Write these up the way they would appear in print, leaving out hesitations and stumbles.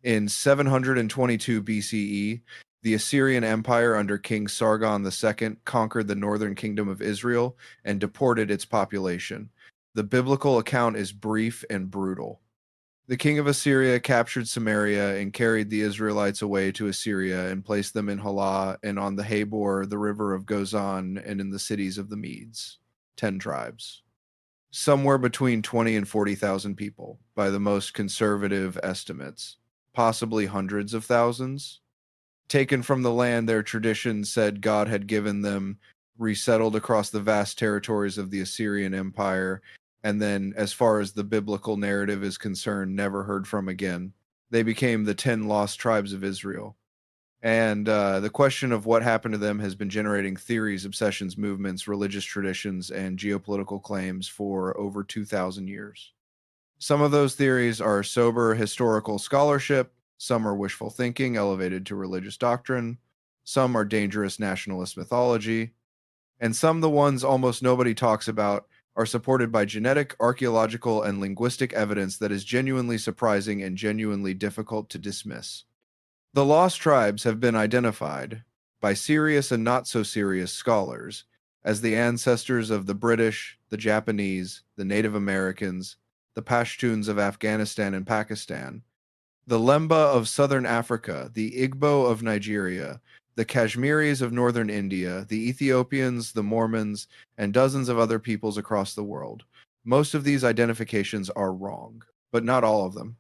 In 722 BCE, the Assyrian Empire under King Sargon II conquered the northern kingdom of Israel and deported its population. The biblical account is brief and brutal. The king of Assyria captured Samaria and carried the Israelites away to Assyria and placed them in Halah and on the Habor, the river of Gozan, and in the cities of the Medes. 10 tribes. Somewhere between 20 and 40,000 people, by the most conservative estimates, possibly hundreds of thousands. Taken from the land their tradition said God had given them, resettled across the vast territories of the Assyrian Empire, and then, as far as the biblical narrative is concerned, never heard from again. They became the 10 lost tribes of Israel. And the question of what happened to them has been generating theories, obsessions, movements, religious traditions, and geopolitical claims for over 2,000 years. Some of those theories are sober historical scholarship, some are wishful thinking elevated to religious doctrine, some are dangerous nationalist mythology, and some, the ones almost nobody talks about, are supported by genetic, archaeological, and linguistic evidence that is genuinely surprising and genuinely difficult to dismiss. The lost tribes have been identified by serious and not so serious scholars as the ancestors of the British, the Japanese, the Native Americans, the Pashtuns of Afghanistan and Pakistan, the Lemba of southern Africa, the Igbo of Nigeria, the Kashmiris of northern India, the Ethiopians, the Mormons, and dozens of other peoples across the world. Most of these identifications are wrong, but not all of them.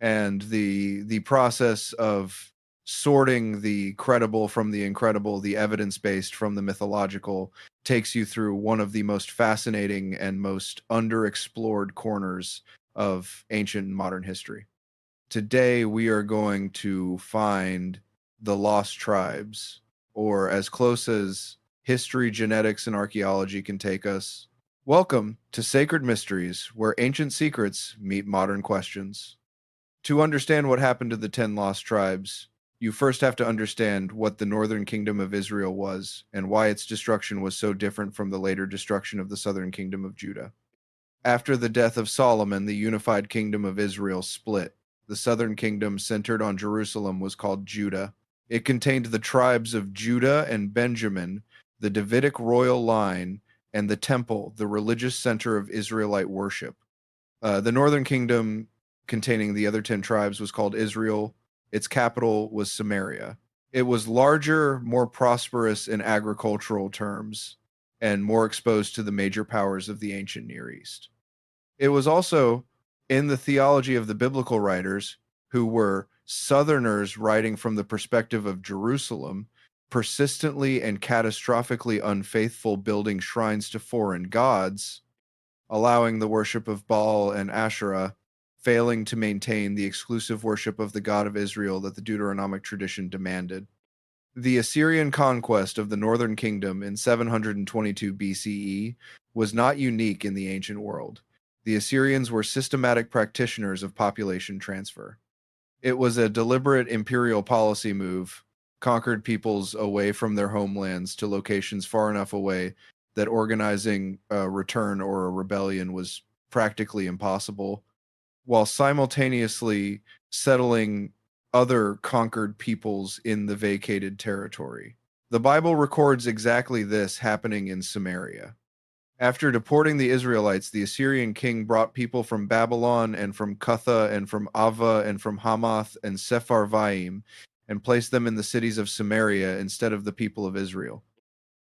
And the process of sorting the credible from the incredible, the evidence-based from the mythological, takes you through one of the most fascinating and most underexplored corners of ancient and modern history. Today, we are going to find the lost tribes, or as close as history, genetics, and archaeology can take us. Welcome to Sacred Mysteries, where ancient secrets meet modern questions. To understand what happened to the 10 lost tribes, you first have to understand what the northern kingdom of Israel was and why its destruction was so different from the later destruction of the southern kingdom of Judah. After the death of Solomon, the unified kingdom of Israel split. The southern kingdom, centered on Jerusalem, was called Judah. It contained the tribes of Judah and Benjamin, the Davidic royal line, and the temple, the religious center of Israelite worship. The northern kingdom, containing the other 10 tribes, was called Israel. Its capital was Samaria. It was larger, more prosperous in agricultural terms, and more exposed to the major powers of the ancient Near East. It was also, in the theology of the biblical writers, who were Southerners writing from the perspective of Jerusalem, persistently and catastrophically unfaithful, building shrines to foreign gods, allowing the worship of Baal and Asherah, failing to maintain the exclusive worship of the God of Israel that the Deuteronomic tradition demanded. The Assyrian conquest of the northern kingdom in 722 BCE was not unique in the ancient world. The Assyrians were systematic practitioners of population transfer. It was a deliberate imperial policy move, conquered peoples away from their homelands to locations far enough away that organizing a return or a rebellion was practically impossible, while simultaneously settling other conquered peoples in the vacated territory. The Bible records exactly this happening in Samaria. After deporting the Israelites, the Assyrian king brought people from Babylon and from Cutha and from Ava and from Hamath and Sepharvaim and placed them in the cities of Samaria instead of the people of Israel.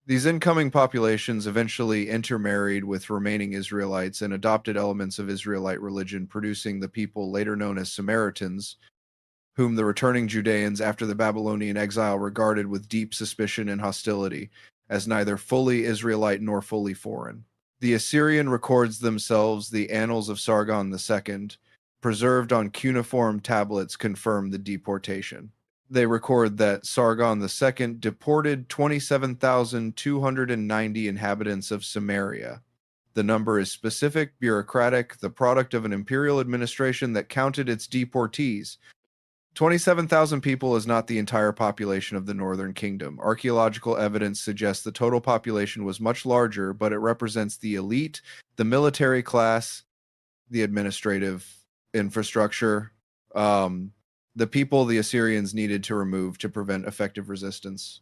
These incoming populations eventually intermarried with remaining Israelites and adopted elements of Israelite religion, producing the people later known as Samaritans, whom the returning Judeans after the Babylonian exile regarded with deep suspicion and hostility, as neither fully Israelite nor fully foreign. The Assyrian records themselves the Annals of Sargon II, preserved on cuneiform tablets, confirm the deportation. They record that Sargon II deported 27,290 inhabitants of Samaria. The number is specific, bureaucratic, the product of an imperial administration that counted its deportees. 27,000 people is not the entire population of the Northern Kingdom. Archaeological evidence suggests the total population was much larger, but it represents the elite, the military class, the administrative infrastructure, the people the Assyrians needed to remove to prevent effective resistance.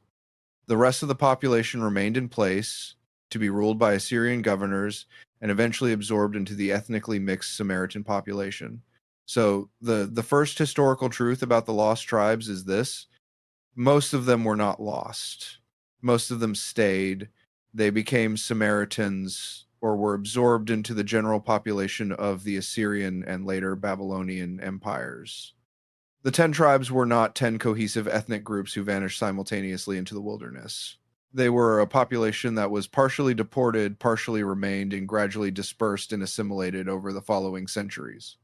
The rest of the population remained in place to be ruled by Assyrian governors and eventually absorbed into the ethnically mixed Samaritan population. So the first historical truth about the lost tribes is this: most of them were not lost. Most of them stayed. They became Samaritans or were absorbed into the general population of the Assyrian and later Babylonian empires. The 10 tribes were not 10 cohesive ethnic groups who vanished simultaneously into the wilderness. They were a population that was partially deported, partially remained, and gradually dispersed and assimilated over the following centuries.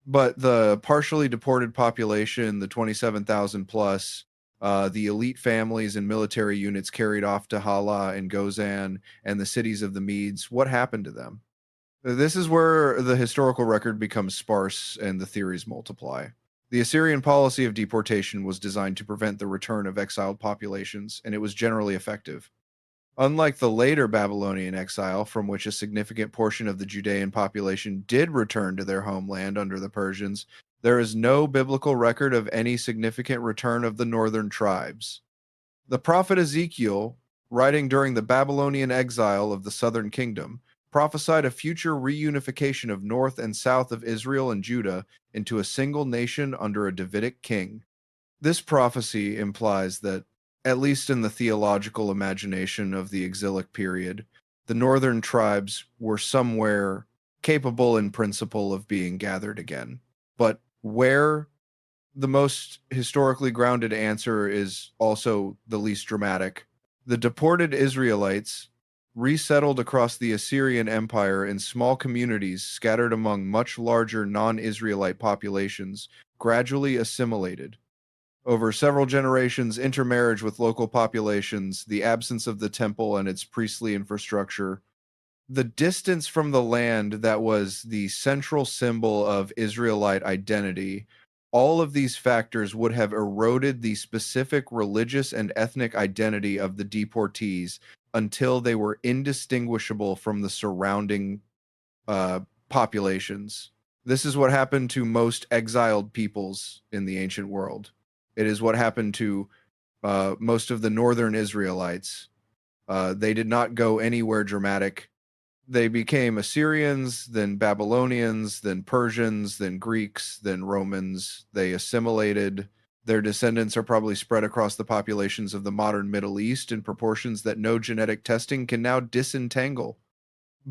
But the partially deported population, the 27,000 plus, the elite families and military units carried off to Halah and Gozan and the cities of the Medes, what happened to them? This is where the historical record becomes sparse and the theories multiply. The Assyrian policy of deportation was designed to prevent the return of exiled populations, and it was generally effective. Unlike the later Babylonian exile, from which a significant portion of the Judean population did return to their homeland under the Persians, there is no biblical record of any significant return of the northern tribes. The prophet Ezekiel, writing during the Babylonian exile of the southern kingdom, prophesied a future reunification of north and south of Israel and Judah into a single nation under a Davidic king. This prophecy implies that, at least in the theological imagination of the exilic period, the northern tribes were somewhere capable in principle of being gathered again. But where? The most historically grounded answer is also the least dramatic. The deported Israelites resettled across the Assyrian Empire in small communities scattered among much larger non-Israelite populations, gradually assimilated. Over several generations, intermarriage with local populations, the absence of the temple and its priestly infrastructure, the distance from the land that was the central symbol of Israelite identity, all of these factors would have eroded the specific religious and ethnic identity of the deportees until they were indistinguishable from the surrounding populations. This is what happened to most exiled peoples in the ancient world. It is what happened to most of the northern Israelites. They did not go anywhere dramatic. They became Assyrians, then Babylonians, then Persians, then Greeks, then Romans. They assimilated. Their descendants are probably spread across the populations of the modern Middle East in proportions that no genetic testing can now disentangle.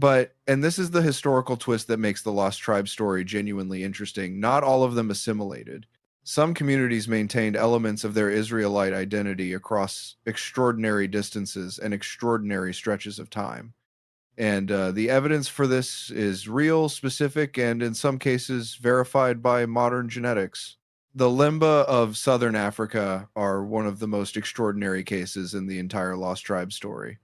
And this is the historical twist that makes the Lost Tribe story genuinely interesting, not all of them assimilated. Some communities maintained elements of their Israelite identity across extraordinary distances and extraordinary stretches of time. And the evidence for this is real, specific, and in some cases verified by modern genetics. The Lemba of southern Africa are one of the most extraordinary cases in the entire Lost Tribe story.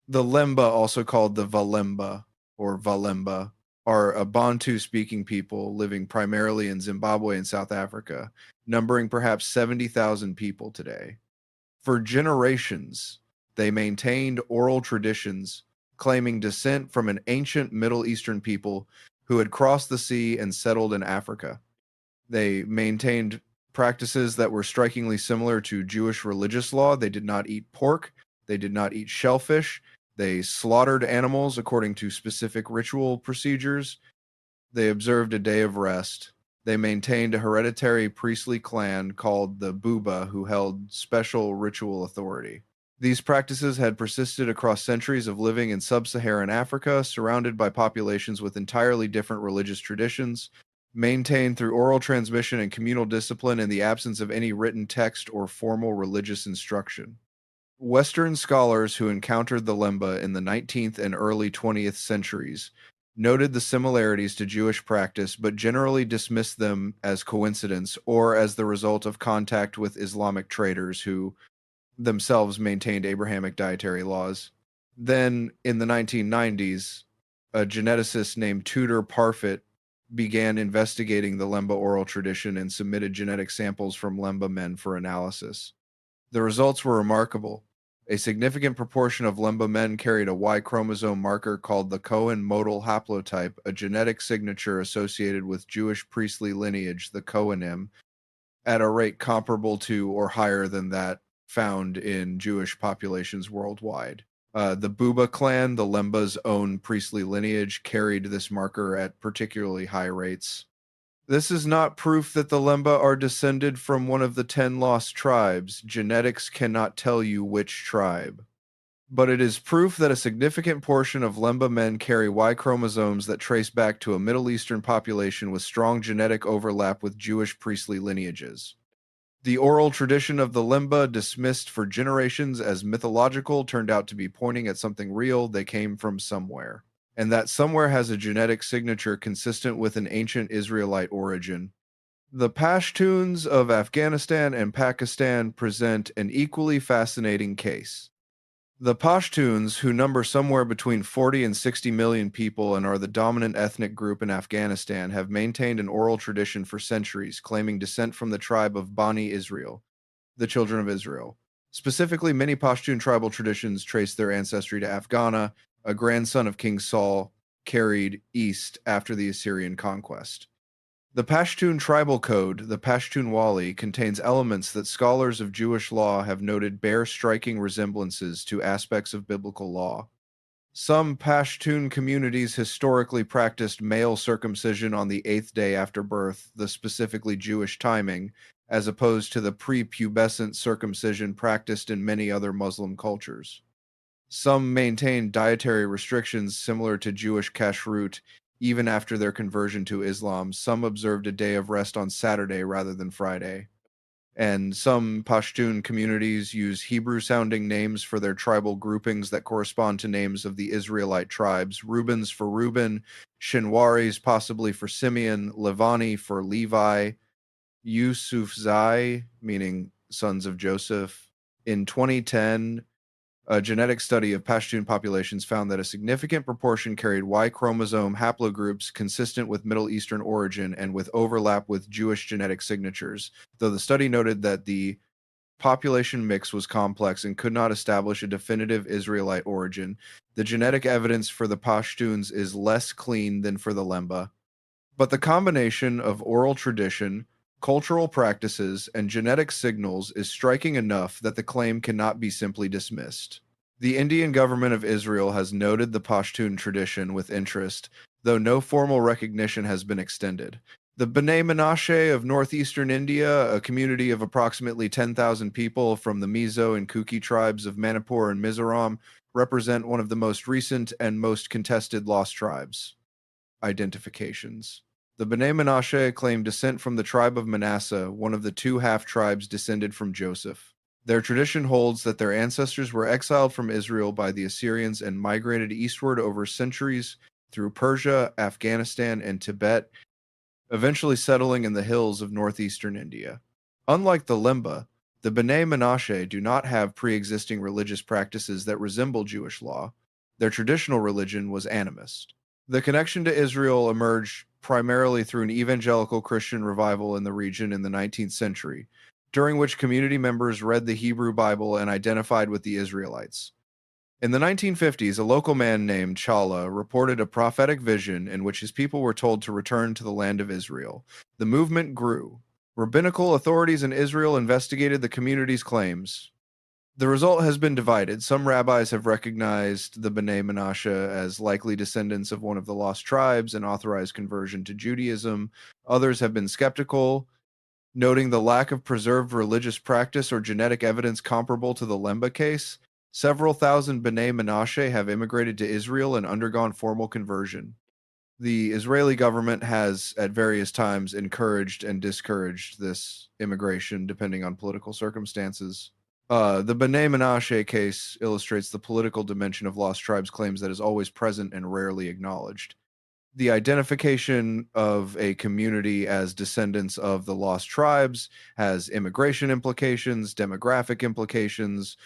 The Lemba, also called the Valemba or Valemba, are a Bantu-speaking people living primarily in Zimbabwe and South Africa, numbering perhaps 70,000 people today. For generations, they maintained oral traditions claiming descent from an ancient Middle Eastern people who had crossed the sea and settled in Africa. They maintained practices that were strikingly similar to Jewish religious law. They did not eat pork. They did not eat shellfish. They slaughtered animals according to specific ritual procedures. They observed a day of rest. They maintained a hereditary priestly clan called the Buba who held special ritual authority. These practices had persisted across centuries of living in sub-Saharan Africa, surrounded by populations with entirely different religious traditions, maintained through oral transmission and communal discipline in the absence of any written text or formal religious instruction. Western scholars who encountered the Lemba in the 19th and early 20th centuries noted the similarities to Jewish practice, but generally dismissed them as coincidence or as the result of contact with Islamic traders who themselves maintained Abrahamic dietary laws. Then, in the 1990s, a geneticist named Tudor Parfit began investigating the Lemba oral tradition and submitted genetic samples from Lemba men for analysis. The results were remarkable. A significant proportion of Lemba men carried a Y chromosome marker called the Cohen modal haplotype, a genetic signature associated with Jewish priestly lineage, the Cohenim, at a rate comparable to or higher than that found in Jewish populations worldwide. The Buba clan, the Lemba's own priestly lineage, carried this marker at particularly high rates. This is not proof that the Lemba are descended from one of the 10 lost tribes. Genetics cannot tell you which tribe. But it is proof that a significant portion of Lemba men carry Y chromosomes that trace back to a Middle Eastern population with strong genetic overlap with Jewish priestly lineages. The oral tradition of the Lemba, dismissed for generations as mythological, turned out to be pointing at something real. They came from somewhere. And that somewhere has a genetic signature consistent with an ancient Israelite origin. The Pashtuns of Afghanistan and Pakistan present an equally fascinating case. The Pashtuns, who number somewhere between 40 and 60 million people and are the dominant ethnic group in Afghanistan, have maintained an oral tradition for centuries, claiming descent from the tribe of Bani Israel, the children of Israel. Specifically, many Pashtun tribal traditions trace their ancestry to Afghana, a grandson of King Saul, carried east after the Assyrian conquest. The Pashtun tribal code, the Pashtunwali, contains elements that scholars of Jewish law have noted bear striking resemblances to aspects of biblical law. Some Pashtun communities historically practiced male circumcision on the 8th day after birth, the specifically Jewish timing, as opposed to the prepubescent circumcision practiced in many other Muslim cultures. Some maintained dietary restrictions similar to Jewish kashrut even after their conversion to Islam. Some observed a day of rest on Saturday rather than Friday. And some Pashtun communities use Hebrew-sounding names for their tribal groupings that correspond to names of the Israelite tribes. Reubens for Reuben, Shinwaris possibly for Simeon, Levani for Levi, Yusufzai, meaning sons of Joseph. In 2010, a genetic study of Pashtun populations found that a significant proportion carried Y chromosome haplogroups consistent with Middle Eastern origin and with overlap with Jewish genetic signatures, though the study noted that the population mix was complex and could not establish a definitive Israelite origin. The genetic evidence for the Pashtuns is less clean than for the Lemba. But the combination of oral tradition, cultural practices, and genetic signals is striking enough that the claim cannot be simply dismissed. The Indian government of Israel has noted the Pashtun tradition with interest, though no formal recognition has been extended. The B'nai Menashe of northeastern India, a community of approximately 10,000 people from the Mizo and Kuki tribes of Manipur and Mizoram, represent one of the most recent and most contested lost tribes. Identifications. The B'nai Menashe claim descent from the tribe of Manasseh, one of the two half-tribes descended from Joseph. Their tradition holds that their ancestors were exiled from Israel by the Assyrians and migrated eastward over centuries through Persia, Afghanistan, and Tibet, eventually settling in the hills of northeastern India. Unlike the Lemba, the B'nai Menashe do not have pre-existing religious practices that resemble Jewish law. Their traditional religion was animist. The connection to Israel emerged primarily through an evangelical Christian revival in the region in the 19th century, during which community members read the Hebrew Bible and identified with the Israelites. In the 1950s, a local man named Halah reported a prophetic vision in which his people were told to return to the land of Israel. The movement grew. Rabbinical authorities in Israel investigated the community's claims. The result has been divided. Some rabbis have recognized the B'nai Menashe as likely descendants of one of the lost tribes and authorized conversion to Judaism. Others have been skeptical, noting the lack of preserved religious practice or genetic evidence comparable to the Lemba case. Several thousand B'nai Menashe have immigrated to Israel and undergone formal conversion. The Israeli government has, at various times, encouraged and discouraged this immigration, depending on political circumstances. The B'nai Menashe case illustrates the political dimension of lost tribes claims that is always present and rarely acknowledged. The identification of a community as descendants of the lost tribes has immigration implications, demographic implications,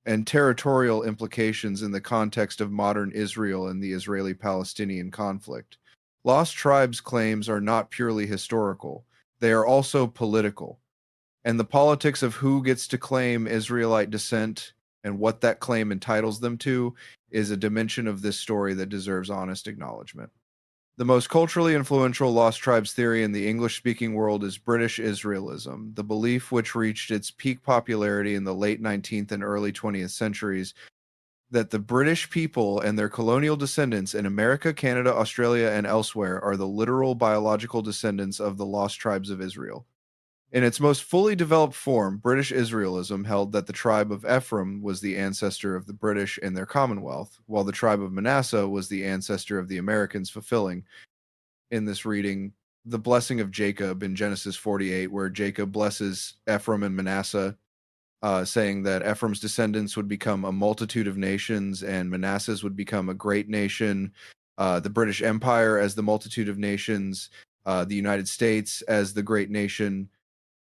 and territorial implications in the context of modern Israel and the Israeli-Palestinian conflict. Lost tribes claims are not purely historical. They are also political. And the politics of who gets to claim Israelite descent and what that claim entitles them to is a dimension of this story that deserves honest acknowledgement. The most culturally influential lost tribes theory in the English-speaking world is British Israelism, the belief which reached its peak popularity in the late 19th and early 20th centuries that the British people and their colonial descendants in America, Canada, Australia, and elsewhere are the literal biological descendants of the lost tribes of Israel. In its most fully developed form, British Israelism held that the tribe of Ephraim was the ancestor of the British in their Commonwealth, while the tribe of Manasseh was the ancestor of the Americans, fulfilling, in this reading, the blessing of Jacob in Genesis 48, where Jacob blesses Ephraim and Manasseh, saying that Ephraim's descendants would become a multitude of nations and Manasseh's would become a great nation, the British Empire as the multitude of nations, the United States as the great nation.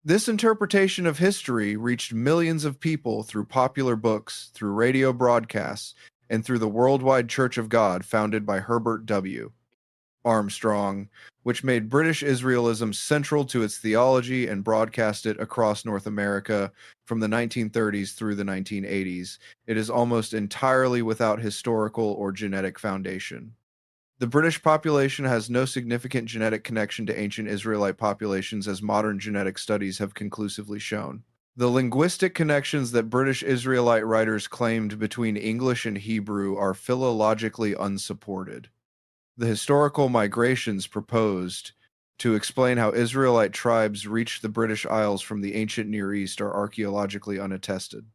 This interpretation of history reached millions of people through popular books, through radio broadcasts, and through the Worldwide Church of God founded by Herbert W. Armstrong, which made British Israelism central to its theology and broadcast it across North America from the 1930s through the 1980s. It is almost entirely without historical or genetic foundation. The British population has no significant genetic connection to ancient Israelite populations, as modern genetic studies have conclusively shown. The linguistic connections that British Israelite writers claimed between English and Hebrew are philologically unsupported. The historical migrations proposed to explain how Israelite tribes reached the British Isles from the ancient Near East are archaeologically unattested.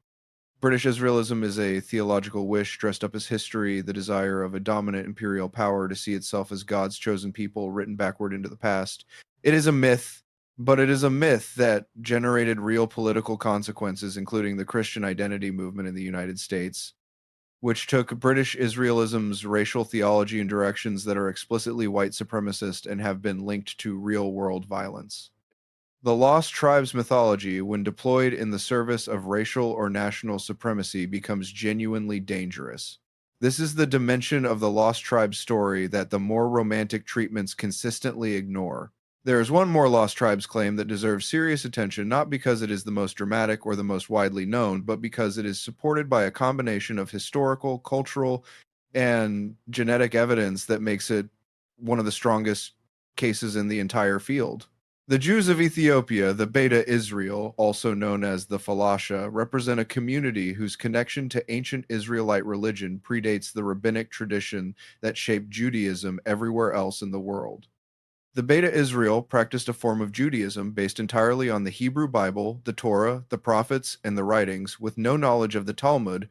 British Israelism is a theological wish dressed up as history, the desire of a dominant imperial power to see itself as God's chosen people written backward into the past. It is a myth, but it is a myth that generated real political consequences, including the Christian identity movement in the United States, which took British Israelism's racial theology in directions that are explicitly white supremacist and have been linked to real-world violence. The lost tribes mythology, when deployed in the service of racial or national supremacy, becomes genuinely dangerous. This is the dimension of the lost tribes story that the more romantic treatments consistently ignore. There is one more lost tribes claim that deserves serious attention, not because it is the most dramatic or the most widely known, but because it is supported by a combination of historical, cultural, and genetic evidence that makes it one of the strongest cases in the entire field. The Jews of Ethiopia, the Beta Israel, also known as the Falasha, represent a community whose connection to ancient Israelite religion predates the rabbinic tradition that shaped Judaism everywhere else in the world. The Beta Israel practiced a form of Judaism based entirely on the Hebrew Bible, the Torah, the prophets, and the writings, with no knowledge of the Talmud,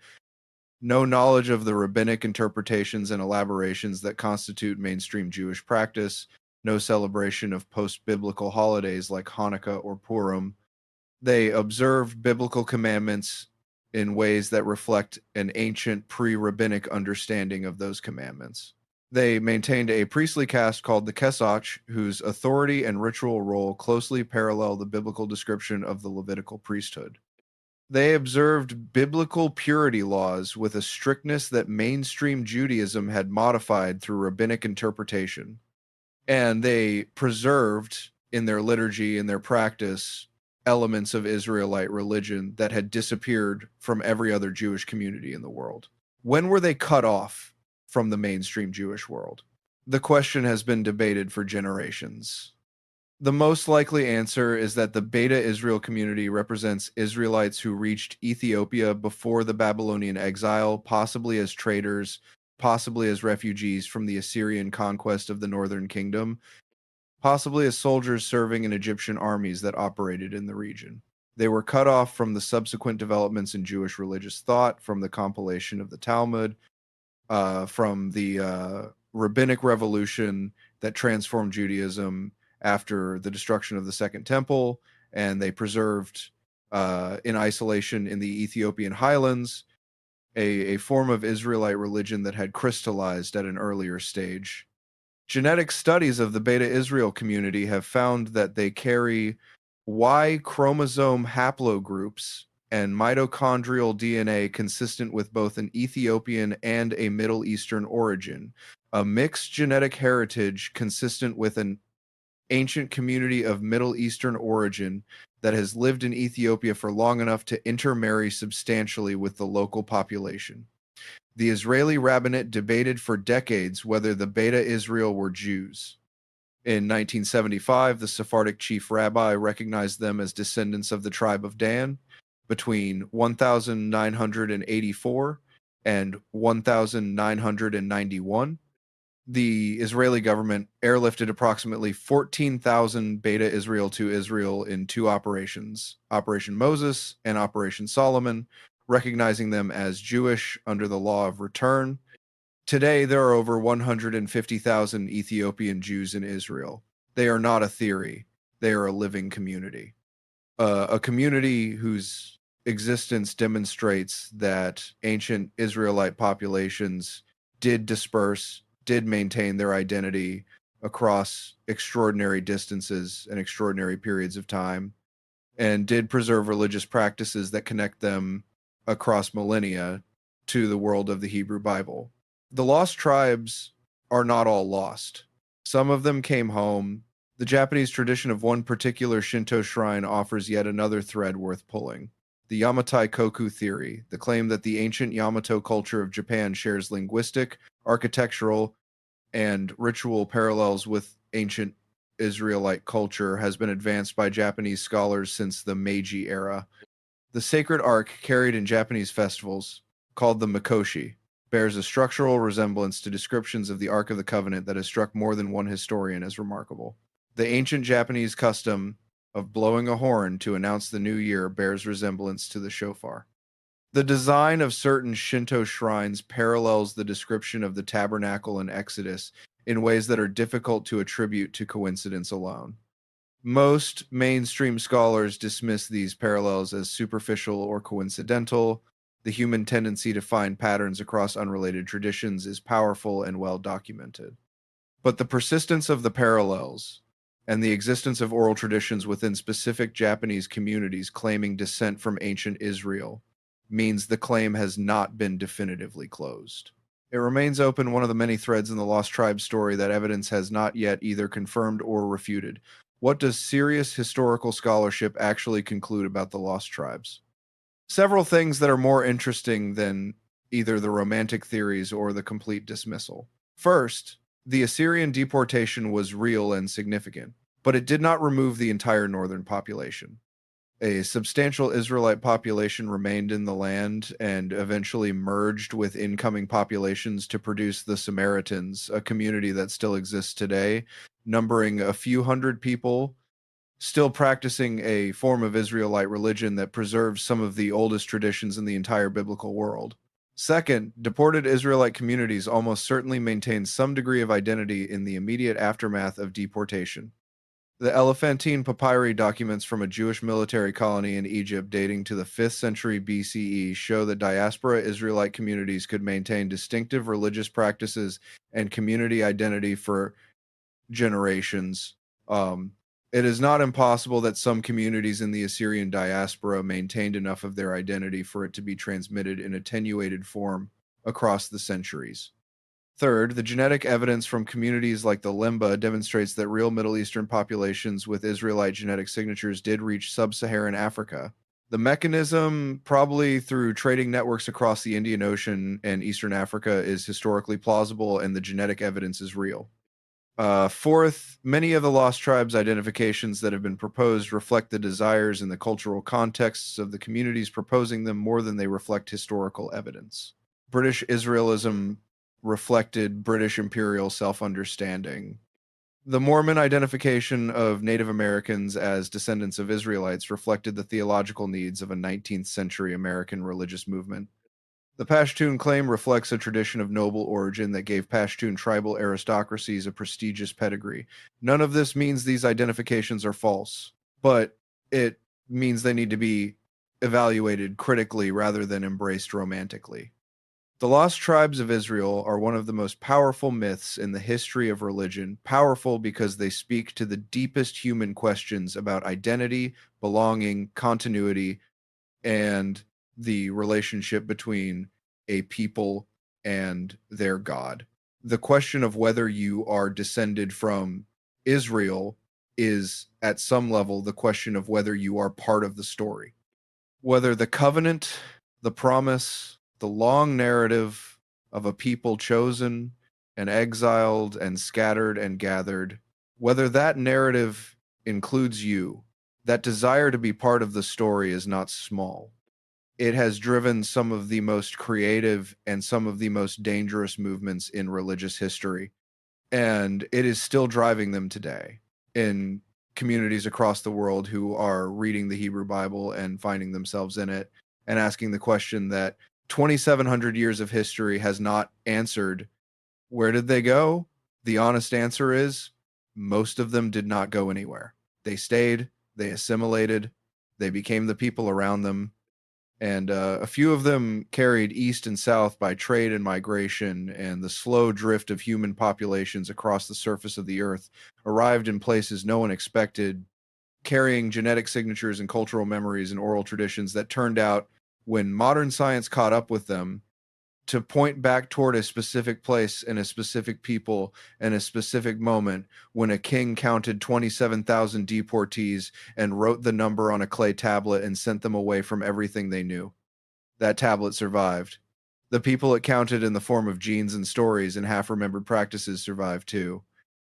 no knowledge of the rabbinic interpretations and elaborations that constitute mainstream Jewish practice, no celebration of post-biblical holidays like Hanukkah or Purim. They observed biblical commandments in ways that reflect an ancient pre-rabbinic understanding of those commandments. They maintained a priestly caste called the Kesach, whose authority and ritual role closely parallel the biblical description of the Levitical priesthood. They observed biblical purity laws with a strictness that mainstream Judaism had modified through rabbinic interpretation. And they preserved in their liturgy and their practice elements of Israelite religion that had disappeared from every other Jewish community in the world. When were they cut off from the mainstream Jewish world? The question has been debated for generations. The most likely answer is that the Beta Israel community represents Israelites who reached Ethiopia before the Babylonian exile, possibly as traders, possibly as refugees from the Assyrian conquest of the northern kingdom, possibly as soldiers serving in Egyptian armies that operated in the region. They were cut off from the subsequent developments in Jewish religious thought, from the compilation of the Talmud, from the rabbinic revolution that transformed Judaism after the destruction of the Second Temple, and they preserved in isolation in the Ethiopian highlands a form of Israelite religion that had crystallized at an earlier stage. Genetic studies of the Beta Israel community have found that they carry Y chromosome haplogroups and mitochondrial DNA consistent with both an Ethiopian and a Middle Eastern origin, a mixed genetic heritage consistent with an ancient community of Middle Eastern origin that has lived in Ethiopia for long enough to intermarry substantially with the local population. The Israeli rabbinate debated for decades whether the Beta Israel were Jews. In 1975, the Sephardic chief rabbi recognized them as descendants of the tribe of Dan between 1984 and 1991. The Israeli government airlifted approximately 14,000 Beta Israel to Israel in two operations, Operation Moses and Operation Solomon, recognizing them as Jewish under the law of return. Today, there are over 150,000 Ethiopian Jews in Israel. They are not a theory, they are a living community. A community whose existence demonstrates that ancient Israelite populations did disperse, did maintain their identity across extraordinary distances and extraordinary periods of time, and did preserve religious practices that connect them across millennia to the world of the Hebrew Bible. The lost tribes are not all lost. Some of them came home. The Japanese tradition of one particular Shinto shrine offers yet another thread worth pulling. The Yamatai Koku theory, the claim that the ancient Yamato culture of Japan shares linguistic, architectural, and ritual parallels with ancient Israelite culture, has been advanced by Japanese scholars since the Meiji era. The sacred ark carried in Japanese festivals, called the Mikoshi, bears a structural resemblance to descriptions of the Ark of the Covenant that has struck more than one historian as remarkable. The ancient Japanese custom of blowing a horn to announce the new year bears resemblance to the shofar. The design of certain Shinto shrines parallels the description of the tabernacle in Exodus in ways that are difficult to attribute to coincidence alone. Most mainstream scholars dismiss these parallels as superficial or coincidental. The human tendency to find patterns across unrelated traditions is powerful and well documented. But the persistence of the parallels and the existence of oral traditions within specific Japanese communities claiming descent from ancient Israel means the claim has not been definitively closed. It remains open, one of the many threads in the Lost Tribes story that evidence has not yet either confirmed or refuted. What does serious historical scholarship actually conclude about the Lost Tribes? Several things that are more interesting than either the romantic theories or the complete dismissal. First, the Assyrian deportation was real and significant, but it did not remove the entire northern population. A substantial Israelite population remained in the land and eventually merged with incoming populations to produce the Samaritans, a community that still exists today, numbering a few hundred people, still practicing a form of Israelite religion that preserves some of the oldest traditions in the entire biblical world. Second, deported Israelite communities almost certainly maintained some degree of identity in the immediate aftermath of deportation. The Elephantine papyri documents from a Jewish military colony in Egypt dating to the 5th century BCE show that diaspora Israelite communities could maintain distinctive religious practices and community identity for generations. It is not impossible that some communities in the Assyrian diaspora maintained enough of their identity for it to be transmitted in attenuated form across the centuries. Third, the genetic evidence from communities like the Lemba demonstrates that real Middle Eastern populations with Israelite genetic signatures did reach sub-Saharan Africa. The mechanism, probably through trading networks across the Indian Ocean and Eastern Africa, is historically plausible, and the genetic evidence is real. Fourth, many of the Lost Tribes identifications that have been proposed reflect the desires and the cultural contexts of the communities proposing them more than they reflect historical evidence. British Israelism reflected British imperial self-understanding. The Mormon identification of Native Americans as descendants of Israelites reflected the theological needs of a 19th century American religious movement. The Pashtun claim reflects a tradition of noble origin that gave Pashtun tribal aristocracies a prestigious pedigree. None of this means these identifications are false, but it means they need to be evaluated critically rather than embraced romantically. The Lost Tribes of Israel are one of the most powerful myths in the history of religion, powerful because they speak to the deepest human questions about identity, belonging, continuity, and the relationship between a people and their God. The question of whether you are descended from Israel is, at some level, the question of whether you are part of the story. Whether the covenant, the promise, the long narrative, of a people chosen and exiled and scattered and gathered. Whether that narrative includes you, that desire to be part of the story is not small. It has driven some of the most creative and some of the most dangerous movements in religious history. And it is still driving them today in communities across the world who are reading the Hebrew Bible and finding themselves in it and asking the question that 2,700 years of history has not answered. Where did they go? The honest answer is most of them did not go anywhere. They stayed, they assimilated, they became the people around them, and a few of them carried east and south by trade and migration, and the slow drift of human populations across the surface of the earth arrived in places no one expected, carrying genetic signatures and cultural memories and oral traditions that turned out, when modern science caught up with them, to point back toward a specific place and a specific people and a specific moment when a king counted 27,000 deportees and wrote the number on a clay tablet and sent them away from everything they knew. That tablet survived. The people it counted in the form of genes and stories and half-remembered practices survived too,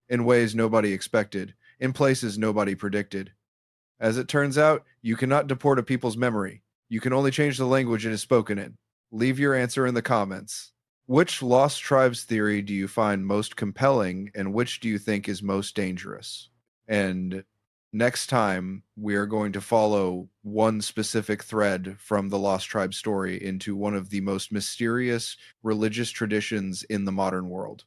in ways nobody expected, in places nobody predicted. As it turns out, you cannot deport a people's memory. You can only change the language it is spoken in. Leave your answer in the comments. Which lost tribes theory do you find most compelling, and which do you think is most dangerous? And next time, we are going to follow one specific thread from the Lost Tribe story into one of the most mysterious religious traditions in the modern world.